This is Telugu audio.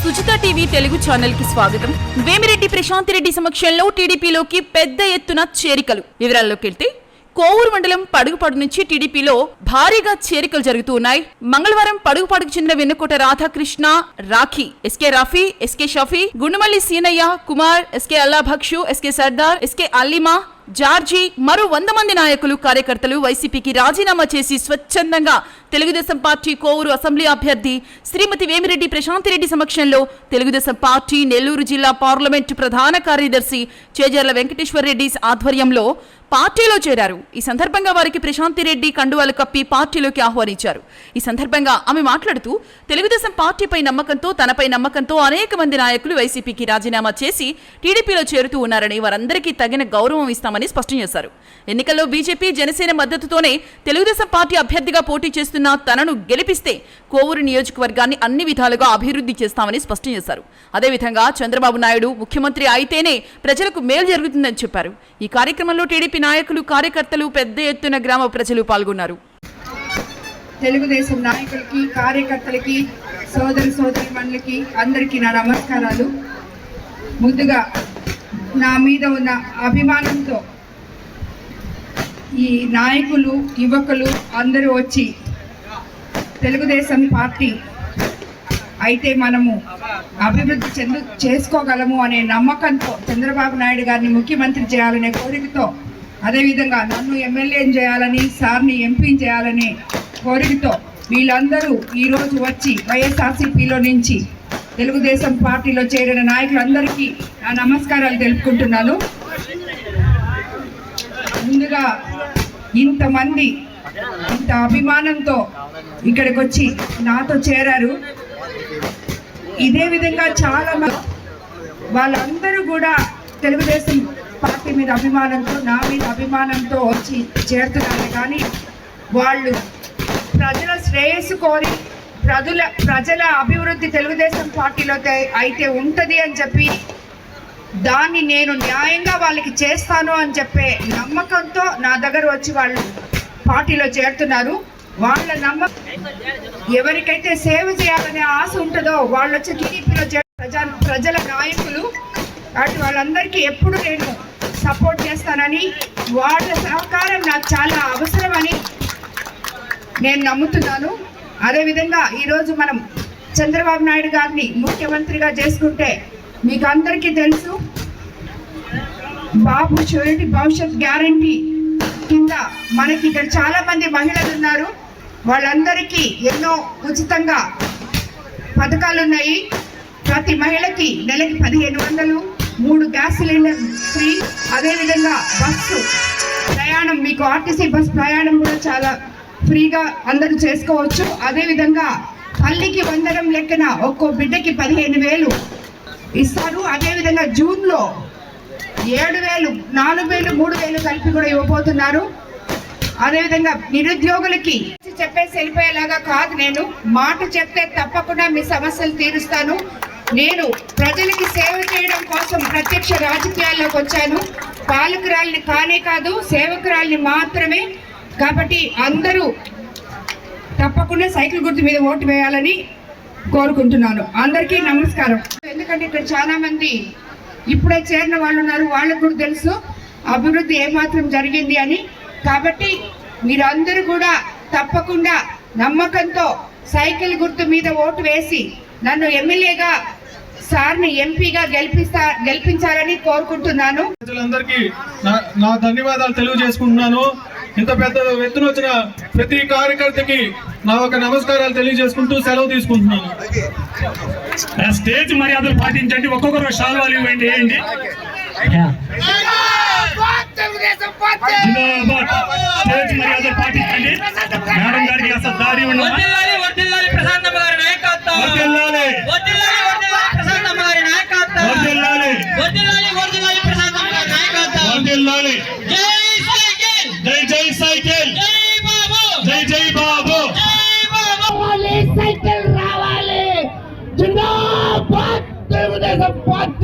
సుచిత టీవీ తెలుగు ఛానల్ కి స్వాగతం. వేమిరెడ్డి ప్రశాంత్ రెడ్డి సమక్షంలో టీడీపీలోకి పెద్ద ఎత్తున చేరికలు. వివరాల్లోకి వెళ్తే కోవూరు మండలం పడుగుపాడు నుంచి టీడీపీలో భారీగా చేరికలు జరుగుతూ ఉన్నాయి. మంగళవారం పడుగుపాడుకు చెందిన Vennakota Radhakrishna, Rakhi, SK Rafi, SK Shafi, Gundumalli Seenaiah, Kumar, SK Allabhakshu, SK Sardar, SK Allima, George, మరో 100 మంది నాయకులు, కార్యకర్తలు వైసీపీకి రాజీనామా చేసి స్వచ్ఛందంగా తెలుగుదేశం పార్టీ కోవూరు అసెంబ్లీ అభ్యర్థి శ్రీమతి వేమిరెడ్డి ప్రశాంత్ రెడ్డి సమక్షంలో తెలుగుదేశం పార్టీ నెల్లూరు జిల్లా పార్లమెంటు ప్రధాన కార్యదర్శి చేజర్ల వెంకటేశ్వర్ రెడ్డి ఆధ్వర్యంలో పార్టీలో చేరారు. ఈ సందర్భంగా వారికి ప్రశాంత్ రెడ్డి కండువాలు కప్పి పార్టీలోకి ఆహ్వానించారు. ఈ సందర్భంగా ఆమె మాట్లాడుతూ తెలుగుదేశం పార్టీపై నమ్మకంతో, తనపై నమ్మకంతో అనేక మంది నాయకులు వైసీపీకి రాజీనామా చేసి టీడీపీలో చేరుతూ ఉన్నారని, వారందరికీ తగిన గౌరవం ఇస్తామని స్పష్టం చేశారు. ఎన్నికల్లో బీజేపీ, జనసేన మద్దతుతోనే తెలుగుదేశం పార్టీ అభ్యర్థిగా పోటీ చేస్తున్న తనను గెలిపిస్తే కోవూరు నియోజకవర్గాన్ని అన్ని విధాలుగా అభివృద్ధి చేస్తామని స్పష్టం చేశారు. అదేవిధంగా చంద్రబాబు నాయుడు ముఖ్యమంత్రి అయితేనే ప్రజలకు మేలు జరుగుతుందని చెప్పారు. ఈ కార్యక్రమంలో టీడీపీ నాయకులు, కార్యకర్తలు, పెద్ద ఎత్తున గ్రామ ప్రజలు పాల్గొన్నారు. తెలుగుదేశం నాయకులకి, కార్యకర్తలకి, సోదరిమణులకి అందరికీ నా నమస్కారాలు. ముందుగా నా మీద ఉన్న అభిమానంతో ఈ నాయకులు, యువకులు అందరూ వచ్చి తెలుగుదేశం పార్టీ అయితే మనము అభివృద్ధి చేసుకోగలము అనే నమ్మకంతో, చంద్రబాబు నాయుడు గారిని ముఖ్యమంత్రి చేయాలనే కోరికతో, అదేవిధంగా నన్ను ఎమ్మెల్యేని చేయాలని, సార్ని ఎంపీని చేయాలనే కోరికతో వీళ్ళందరూ ఈరోజు వచ్చి వైఎస్ఆర్సీపీలో నుంచి తెలుగుదేశం పార్టీలో చేరిన నాయకులందరికీ నా నమస్కారాలు తెలుపుకుంటున్నాను. ముందుగా ఇంతమంది ఇంత అభిమానంతో ఇక్కడికి వచ్చి నాతో చేరారు. ఇదే విధంగా చాలా మంది వాళ్ళందరూ కూడా తెలుగుదేశం పార్టీ మీద అభిమానంతో, నా మీద అభిమానంతో వచ్చి చేరుతున్నారు. కానీ వాళ్ళు ప్రజల శ్రేయస్సు కోరి, ప్రజల అభివృద్ధి తెలుగుదేశం పార్టీలో అయితే ఉంటుంది అని చెప్పి, దాన్ని నేను న్యాయంగా వాళ్ళకి చేస్తాను అని చెప్పే నమ్మకంతో నా దగ్గర వచ్చి వాళ్ళు పార్టీలో చేరుతున్నారు. వాళ్ళ నమ్మకం, ఎవరికైతే సేవ చేయాలనే ఆశ ఉంటుందో వాళ్ళు వచ్చి టీడీపీలో ప్రజల నాయకులు, అటు వాళ్ళందరికీ ఎప్పుడు నేను సపోర్ట్ చేస్తానని, వాళ్ళ సహకారం నాకు చాలా అవసరమని నేను నమ్ముతున్నాను. అదేవిధంగా ఈరోజు మనం చంద్రబాబు నాయుడు గారిని ముఖ్యమంత్రిగా చేసుకుంటే మీకు అందరికీ తెలుసు, బాబు షూరిటీ భవిష్యత్ గ్యారంటీ కింద మనకి ఇక్కడ చాలా మంది మహిళలు ఉన్నారు. వాళ్ళందరికీ ఎన్నో ఉచితంగా పథకాలు ఉన్నాయి. ప్రతి మహిళకి నెలకి 1500, 3 గ్యాస్ సిలిండర్ ఫ్రీ. అదేవిధంగా బస్సు ప్రయాణం, మీకు ఆర్టీసీ బస్ ప్రయాణం కూడా చాలా ఫ్రీగా అందరూ చేసుకోవచ్చు. అదేవిధంగా తల్లికి వందనం లెక్కన ఒక్కో బిడ్డకి 15,000 ఇస్తారు. అదేవిధంగా జూన్లో 7,000, 4,000, 3,000 కలిపి కూడా ఇవ్వబోతున్నారు. అదేవిధంగా నిరుద్యోగులకి చెప్పేసి వెళ్ళిపోయేలాగా కాదు, నేను మాట చెప్తే తప్పకుండా మీ సమస్యలు తీరుస్తాను. నేను ప్రజలకి సేవ చేయడం కోసం ప్రత్యక్ష రాజకీయాల్లోకి వచ్చాను. పాలకురాలిని కానే కాదు, సేవకురాలిని మాత్రమే. కాబట్టి అందరూ తప్పకుండా సైకిల్ గుర్తు మీద ఓటు వేయాలని కోరుకుంటున్నాను. అందరికీ నమస్కారం. ఎందుకంటే ఇక్కడ చాలా మంది ఇప్పుడే చేరిన వాళ్ళు ఉన్నారు, వాళ్ళకు కూడా తెలుసు అభివృద్ధి ఏమాత్రం జరిగింది అని. కాబట్టి మీరందరూ కూడా తప్పకుండా నమ్మకంతో సైకిల్ గుర్తు మీద ఓటు వేసి నన్ను ఎమ్మెల్యేగా, సార్ని ఎంపీగా గెలిపించాలని కోరుకుంటున్నాను. ప్రజలందరికీ నా ధన్యవాదాలు తెలియజేసుకుంటున్నాను. ఇంత పెద్ద ఎత్తున వచ్చిన ప్రతి కార్యకర్తకి నా ఒక నమస్కారాలు తెలియజేసుకుంటూ సెలవు తీసుకుంటున్నాను. స్టేజ్ మర్యాదలు పాటించండి, ఒక్కొక్కరు శాలువాలు ఇవ్వండి. వేయండి. స్టేజ్ మర్యాదలు పాటించండి. మేడం గారికి అసలు దారి ఉండాలి. జై జై సైకిల్, జై జై బాబు, సైకిల్ రావాలి. జిందాబాద్ తెలుగుదేశం పార్టీ.